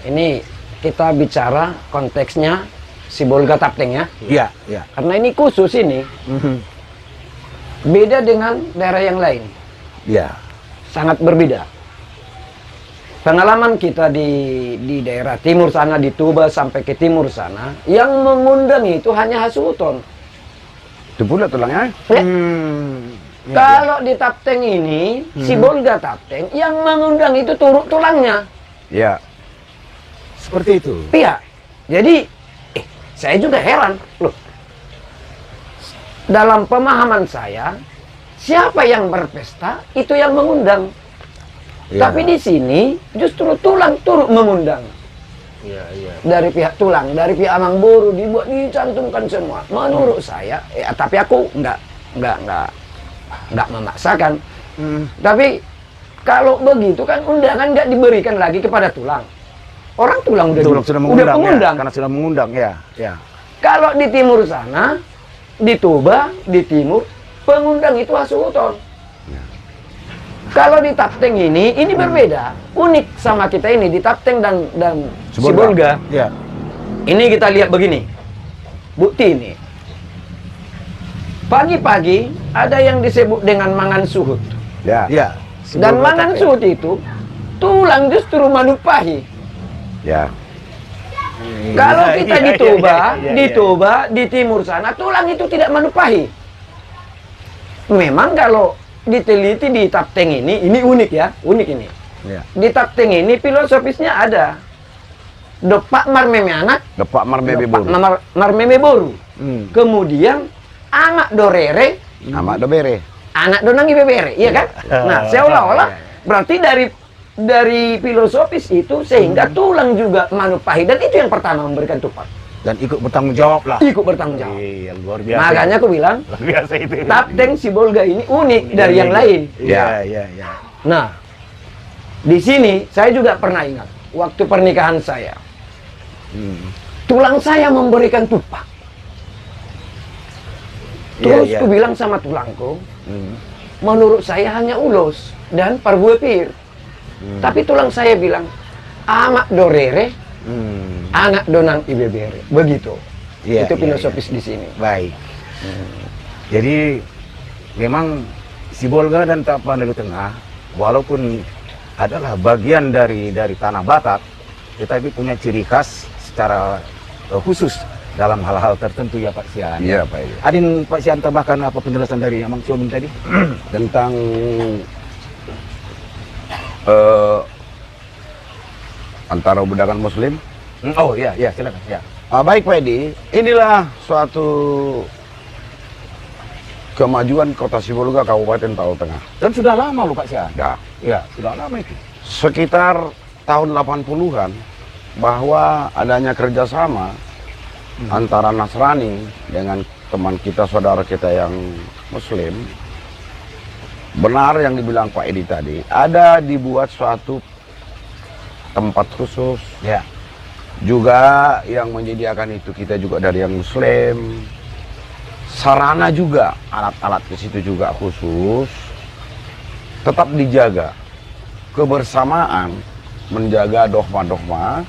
[SPEAKER 2] ini kita bicara konteksnya Sibolga Tapteng ya.
[SPEAKER 1] Iya, iya.
[SPEAKER 2] Karena ini khusus ini beda dengan daerah yang lain.
[SPEAKER 1] Iya.
[SPEAKER 2] Sangat berbeda. Pengalaman kita di daerah timur sana, di Tuba sampai ke timur sana, yang mengundang itu hanya Hasuton.
[SPEAKER 4] Itu pula tulangnya.
[SPEAKER 2] Ya.
[SPEAKER 1] Ya,
[SPEAKER 2] Kalau di Tapteng ini, Sibolga Tapteng, yang mengundang itu turuk tulangnya.
[SPEAKER 4] Ya.
[SPEAKER 1] seperti itu.
[SPEAKER 2] Iya. Jadi, saya juga heran. Loh, dalam pemahaman saya, siapa yang berpesta, itu yang mengundang.
[SPEAKER 1] Ya.
[SPEAKER 2] Tapi di sini, justru tulang turut mengundang.
[SPEAKER 3] Iya, iya.
[SPEAKER 2] Dari pihak tulang, dari pihak Amang Boru, dibuat, dicantumkan semua. Menurut saya, ya, tapi aku nggak memaksakan. Tapi kalau begitu kan undangan nggak diberikan lagi kepada tulang. Orang tulang udah
[SPEAKER 1] Sudah mengundang,
[SPEAKER 2] mengundang.
[SPEAKER 1] ya, karena sudah mengundang ya. Ya.
[SPEAKER 2] Kalau di timur sana, di Tuba, di timur, pengundang itu Hasuton. Kalau di Tapteng ini berbeda, unik sama kita ini di Tapteng dan Sibolga.
[SPEAKER 1] Ya.
[SPEAKER 2] Ini kita lihat begini, bukti ini. Pagi-pagi ada yang disebut dengan mangan suhut.
[SPEAKER 4] Ya.
[SPEAKER 1] Ya.
[SPEAKER 2] Dan mangan suhut itu tulang justru manupahi.
[SPEAKER 4] Ya.
[SPEAKER 2] Kalau kita di Toba,
[SPEAKER 1] iya,
[SPEAKER 2] di
[SPEAKER 1] iya.
[SPEAKER 2] Toba, di timur sana, tulang itu tidak manupahi. Memang kalau diteliti di Tapteng ini unik ya, unik ini.
[SPEAKER 1] Ya.
[SPEAKER 2] Di Tapteng ini filosofisnya ada. Depak marmeme anak,
[SPEAKER 4] Depak marmebe
[SPEAKER 2] depak
[SPEAKER 4] boru.
[SPEAKER 2] marmeme boru.
[SPEAKER 1] Hmm.
[SPEAKER 2] Kemudian anak dorere,
[SPEAKER 4] Amak do bere.
[SPEAKER 2] anak donangi bebere, iya kan? Nah, seolah-olah berarti dari filosofis itu sehingga tulang juga manupahi, dan itu yang pertama memberikan tupak.
[SPEAKER 1] Dan ikut bertanggung jawab lah.
[SPEAKER 2] Ikut bertanggung jawab.
[SPEAKER 1] Iya, luar biasa.
[SPEAKER 2] Makanya aku bilang,
[SPEAKER 1] luar biasa itu.
[SPEAKER 2] Tapteng Sibolga ini unik dari yang lain.
[SPEAKER 1] Iya, iya, iya.
[SPEAKER 2] Nah, di sini saya juga pernah ingat waktu pernikahan saya, tulang saya memberikan tupak. Terus
[SPEAKER 1] Iya, iya.
[SPEAKER 2] aku bilang sama tulangku, menurut saya hanya ulos dan parbuepir. Tapi tulang saya bilang, amak dorere, anak donang ibebere. Begitu.
[SPEAKER 1] Iya,
[SPEAKER 2] Itu
[SPEAKER 1] iya,
[SPEAKER 2] filosofis di sini.
[SPEAKER 1] Baik. Jadi memang Sibolga dan Tapanuli Tengah, walaupun adalah bagian dari tanah Batak, tetapi punya ciri khas secara khusus dalam hal-hal tertentu ya Pak Sian.
[SPEAKER 4] Iya Pak Edi.
[SPEAKER 1] Adin Pak Sian tambahkan apa penjelasan dari Amang Sioming tadi?
[SPEAKER 4] Tentang antara budakan Muslim.
[SPEAKER 1] Oh iya, iya silakan. Ya.
[SPEAKER 4] Baik Pak Edi, inilah suatu kemajuan Kota Sibolga Kabupaten Talaut Tengah.
[SPEAKER 1] Dan sudah lama loh Pak Sian.
[SPEAKER 4] Ya,
[SPEAKER 1] Ya, sudah lama itu.
[SPEAKER 4] sekitar tahun 80-an bahwa adanya kerjasama antara Nasrani dengan teman kita, saudara kita yang Muslim. Benar yang dibilang Pak Edi tadi, ada dibuat suatu tempat khusus.
[SPEAKER 1] Ya.
[SPEAKER 4] Juga yang menyediakan itu kita juga dari yang Muslim. Sarana juga, alat-alat ke situ juga khusus. Tetap dijaga kebersamaan, menjaga dogma-dogma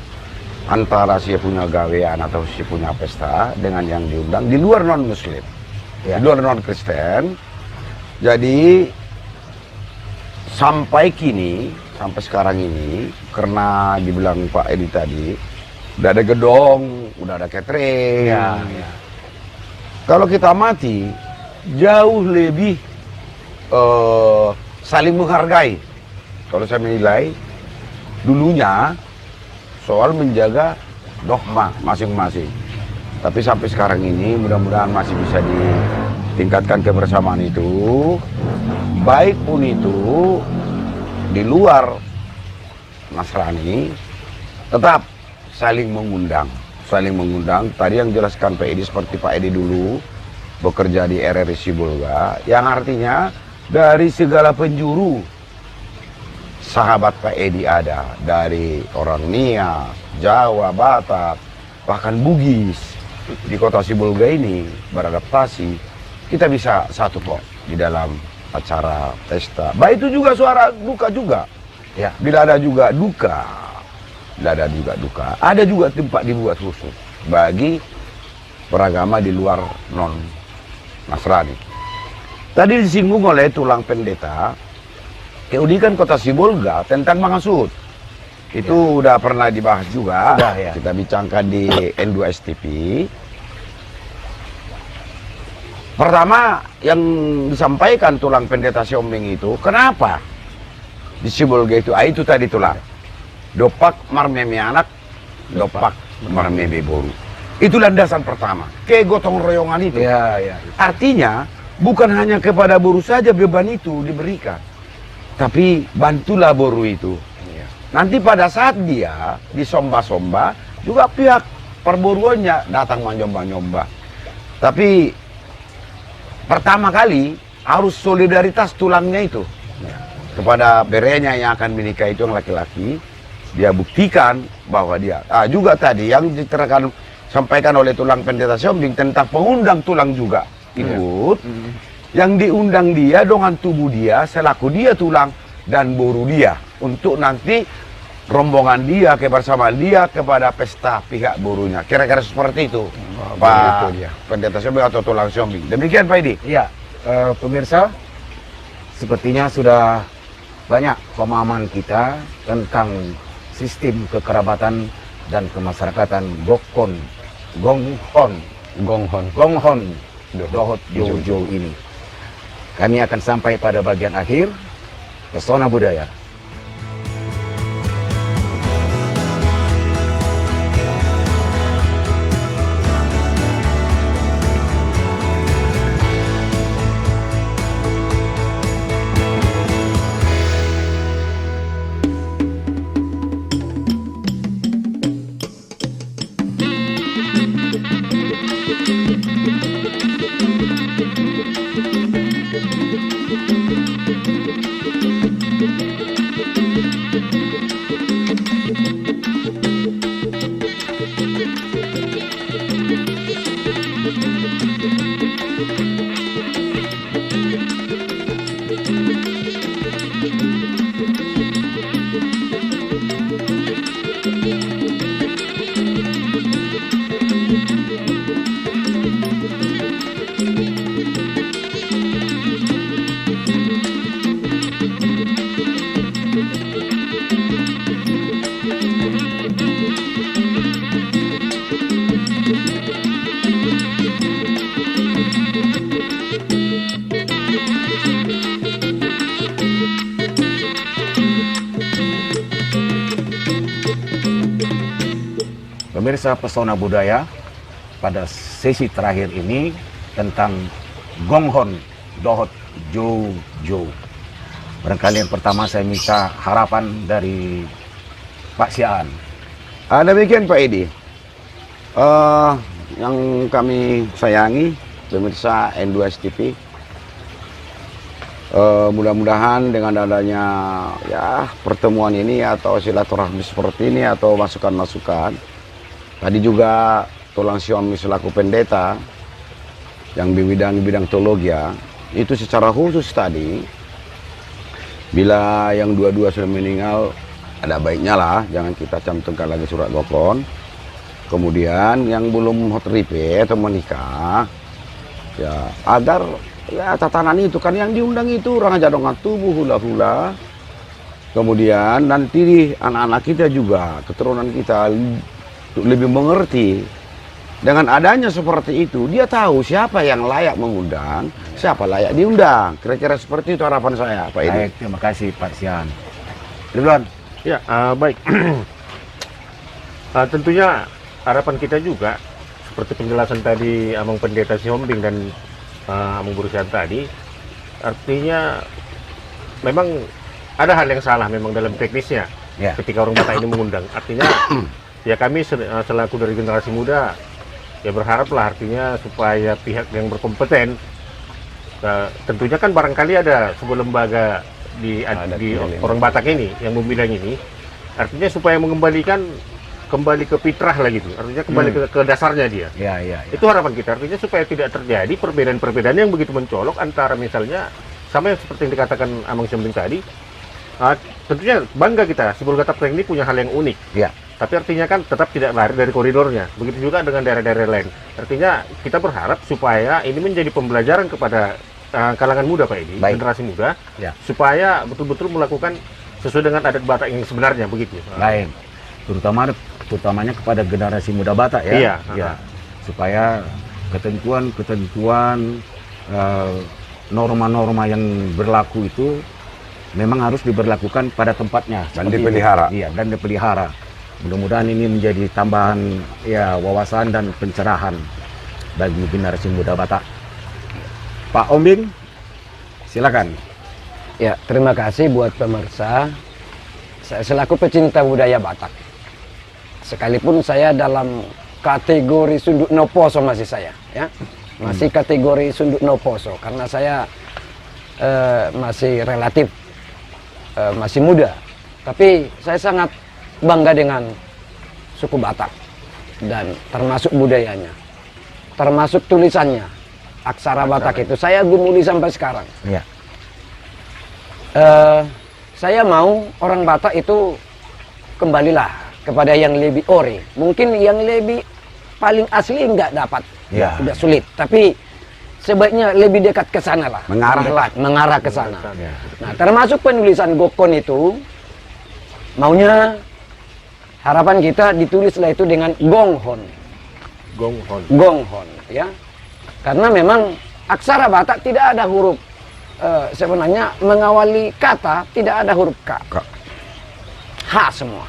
[SPEAKER 4] antara si punya gawean atau si punya pesta dengan yang diundang di luar non-Muslim,
[SPEAKER 1] Ya.
[SPEAKER 4] di luar non-Kristen. Jadi sampai kini, sampai sekarang ini, karena dibilang Pak Edi tadi, udah ada gedong, udah ada catering.
[SPEAKER 1] Ya, ya.
[SPEAKER 4] Kalau kita mati, jauh lebih saling menghargai. Kalau saya menilai, dulunya soal menjaga dogma masing-masing. Tapi sampai sekarang ini mudah-mudahan masih bisa ditingkatkan kebersamaan itu. Baik pun itu di luar Nasrani, tetap saling mengundang. Saling mengundang. Tadi yang jelaskan Pak Edi seperti Pak Edi dulu bekerja di RRI Sibolga, yang artinya dari segala penjuru sahabat Pak Edi ada, dari orang Nias, Jawa, Batak, bahkan Bugis di Kota Sibolga ini beradaptasi. Kita bisa satu kok di dalam acara pesta. Baik itu juga suara duka juga.
[SPEAKER 1] Ya.
[SPEAKER 4] Bila ada juga duka, bila ada juga duka, ada juga tempat dibuat khusus bagi beragama di luar non Nasrani. Tadi disinggung oleh tulang pendeta keunikan Kota Sibolga tentang Mangasut. Itu udah pernah dibahas juga.
[SPEAKER 1] Sudah, ya.
[SPEAKER 4] Kita bincangkan di N2STP. Pertama yang disampaikan tulang pendeta Siombing itu, kenapa di Sibolga itu tadi tulang dopak marmeme anak, dopak marmeme boru. Itu landasan pertama, kegotong royongan itu.
[SPEAKER 1] Ya, ya.
[SPEAKER 4] Artinya bukan hanya kepada boru saja beban itu diberikan, tapi bantulah boru itu. Nanti pada saat dia disomba-somba, juga pihak perburuannya datang menyomba-nyomba. Tapi pertama kali harus solidaritas tulangnya itu kepada berenya yang akan menikah itu yang laki-laki. Dia buktikan bahwa dia juga tadi yang diterangkan sampaikan oleh tulang pendeta Siombing tentang pengundang tulang juga ikut. Yang diundang dia dengan tubuh dia selaku dia tulang dan boru dia untuk nanti rombongan dia kebersamaan dia kepada pesta pihak borunya. Kira-kira seperti itu Pak pendeta Siombing atau tulang Siombing. Demikian Pak Edi.
[SPEAKER 1] Iya, pemirsa, sepertinya sudah banyak pemahaman kita tentang sistem kekerabatan dan kemasyarakatan Gonghon, Dohot Jojo ini. Kami akan sampai pada bagian akhir, pesona budaya. pemirsa Pesona Budaya, pada sesi terakhir ini tentang Gonghon Dohot Jojo. Barangkali yang pertama saya minta harapan dari Pak Siaan.
[SPEAKER 4] Demikian Pak Edi. Yang kami sayangi pemirsa N2STV, mudah-mudahan dengan adanya ya pertemuan ini atau silaturahmi seperti ini atau masukan-masukan, tadi juga Tulang Siomi selaku pendeta yang di bidang teologi itu secara khusus tadi, bila yang dua-dua sudah meninggal, ada baiknya lah jangan kita cantumkan lagi surat gokon. Kemudian yang belum hot repeat atau menikah, ya agar ya tatanan itu kan yang diundang itu orang aja dong tubuh hula-hula. Kemudian nanti anak-anak kita juga, keturunan kita lebih mengerti. Dengan adanya seperti itu, dia tahu siapa yang layak mengundang, siapa layak diundang. Kira-kira seperti itu harapan saya, Pak Edi.
[SPEAKER 1] Baik, terima kasih Pak Siaan. Ridwan.
[SPEAKER 3] Ya, baik. Tentunya harapan kita juga seperti penjelasan tadi Amang Pendeta Siombing dan Amang Burusian tadi, artinya memang ada hal yang salah memang dalam teknisnya ketika orang Batak ini mengundang. Artinya ya kami selaku dari generasi muda ya berharaplah artinya supaya pihak yang berkompeten, tentunya kan barangkali ada sebuah lembaga di orang Batak ini yang membilang ini, artinya supaya mengembalikan kembali ke fitrah lah gitu, artinya kembali ke dasarnya dia.
[SPEAKER 1] Ya.
[SPEAKER 3] Itu harapan kita, artinya supaya tidak terjadi perbedaan-perbedaan yang begitu mencolok antara misalnya sama yang seperti yang dikatakan Amang Siombing tadi. Tentunya bangga kita, si Bulgatap ini punya hal yang unik.
[SPEAKER 1] Ya.
[SPEAKER 3] Tapi artinya kan tetap tidak lari dari koridornya. Begitu juga dengan daerah-daerah lain. Artinya kita berharap supaya ini menjadi pembelajaran kepada kalangan muda Pak Edi, generasi muda, supaya betul-betul melakukan sesuai dengan adat Batak yang sebenarnya begitu.
[SPEAKER 1] Baik. Terutamanya kepada generasi muda Batak ya. Iya. Supaya ketentuan-ketentuan norma-norma yang berlaku itu memang harus diberlakukan pada tempatnya
[SPEAKER 4] Dan dipelihara.
[SPEAKER 1] Iya, dan dipelihara. Mudah-mudahan ini menjadi tambahan ya wawasan dan pencerahan bagi generasi muda Batak. Pak Ombing, silakan.
[SPEAKER 2] Ya, terima kasih buat pemirsa. Saya selaku pecinta budaya Batak, sekalipun saya dalam kategori sunduk noposo masih saya, ya, masih kategori sunduk noposo karena saya masih relatif masih muda, tapi saya sangat bangga dengan suku Batak dan termasuk budayanya, termasuk tulisannya. Aksara Batak itu saya gumuli sampai sekarang.
[SPEAKER 1] Ya.
[SPEAKER 2] Saya mau orang Batak itu kembalilah kepada yang lebih ori. Mungkin yang lebih paling asli nggak dapat, udah sulit. Tapi sebaiknya lebih dekat ke sana lah. Mengarah ke sana. Nah, termasuk penulisan Gokon itu, maunya harapan kita ditulislah itu dengan Gonghon. Gonghon, ya. Karena memang aksara Batak tidak ada huruf sebenarnya mengawali kata tidak ada huruf K. H semua.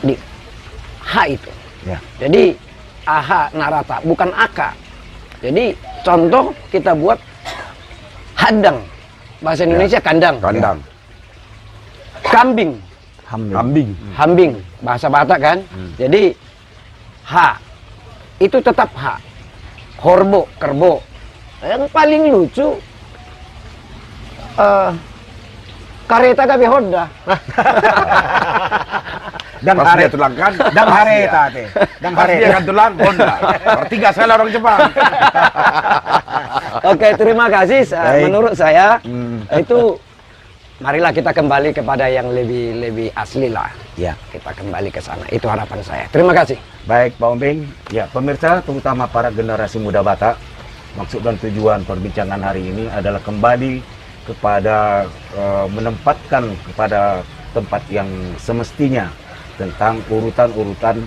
[SPEAKER 2] Di H itu.
[SPEAKER 1] Ya.
[SPEAKER 2] Jadi AH narata bukan AK. Jadi contoh kita buat hadang. Bahasa Indonesia kandang. Kambing. Hambing. Bahasa Batak kan. Jadi H itu tetap H. Horbo, kerbo. Yang paling lucu kareta gabe Honda.
[SPEAKER 4] Dan hari tulang kan?
[SPEAKER 1] Dan hareta teh. Dan
[SPEAKER 4] Pas dia kan tulang Honda. Bertiga salah orang Jepang.
[SPEAKER 2] Oke, terima kasih. Menurut saya itu marilah kita kembali kepada yang lebih asli lah.
[SPEAKER 1] Ya.
[SPEAKER 2] Kita kembali ke sana. Itu harapan saya. Terima kasih.
[SPEAKER 1] Baik Pak Ombing. Ya, pemirsa terutama para generasi muda Batak, maksud dan tujuan perbincangan hari ini adalah kembali kepada menempatkan kepada tempat yang semestinya tentang urutan-urutan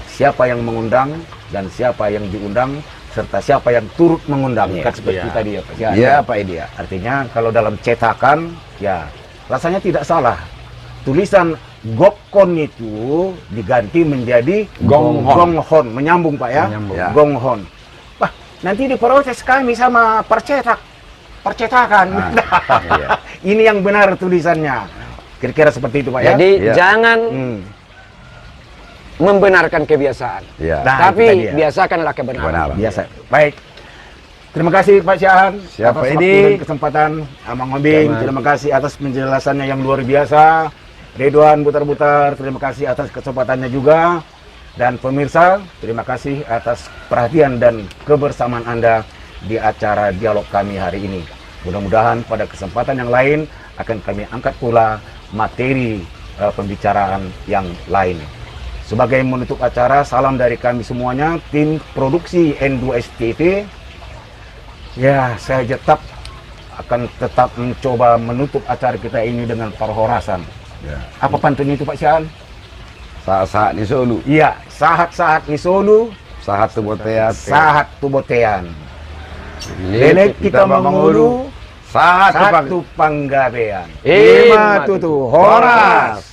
[SPEAKER 1] siapa yang mengundang dan siapa yang diundang serta siapa yang turut mengundang. Kan seperti tadi ya Pak.
[SPEAKER 4] Iya Pak Edi.
[SPEAKER 1] Artinya kalau dalam cetakan ya rasanya tidak salah. Tulisan Gokon itu diganti menjadi gonghon, menyambung Pak ya.
[SPEAKER 4] Menyambung. Ya.
[SPEAKER 1] Gonghon. Wah, nanti diproses kami sama percetakan.
[SPEAKER 4] Iya.
[SPEAKER 1] Ini yang benar tulisannya. Kira-kira seperti itu Pak ya.
[SPEAKER 2] Jadi
[SPEAKER 4] Ya.
[SPEAKER 2] jangan
[SPEAKER 1] Hmm.
[SPEAKER 2] membenarkan kebiasaan,
[SPEAKER 4] Ya.
[SPEAKER 1] Nah, itu
[SPEAKER 2] tapi
[SPEAKER 1] tadi ya.
[SPEAKER 2] biasakanlah kebenaran.
[SPEAKER 4] Kebenaran.
[SPEAKER 1] Biasa. Baik. Terima kasih Pak Syahan
[SPEAKER 4] Siapa
[SPEAKER 1] atas
[SPEAKER 4] ini?
[SPEAKER 1] waktu dan kesempatan. Amang Ombing,
[SPEAKER 2] Siapa?
[SPEAKER 1] terima kasih atas penjelasannya yang luar biasa. Ridwan Butar-Butar, terima kasih atas kesempatannya juga. Dan pemirsa, terima kasih atas perhatian dan kebersamaan Anda di acara dialog kami hari ini. Mudah-mudahan pada kesempatan yang lain akan kami angkat pula materi pembicaraan yang lain. Sebagai menutup acara, salam dari kami semuanya, tim produksi N2S TV. Ya, saya akan tetap mencoba menutup acara kita ini dengan perhorasan.
[SPEAKER 4] Ya.
[SPEAKER 1] Apa pantunnya itu Pak Syahan?
[SPEAKER 4] Saat-saat di Solo.
[SPEAKER 1] Iya, sahat-sahat di Solo,
[SPEAKER 4] Saat tuboteat.
[SPEAKER 1] sahat tubotean. Lelek kita mengulu,
[SPEAKER 4] Saat
[SPEAKER 1] satu panggabean.
[SPEAKER 2] Ima
[SPEAKER 1] Tutu horas.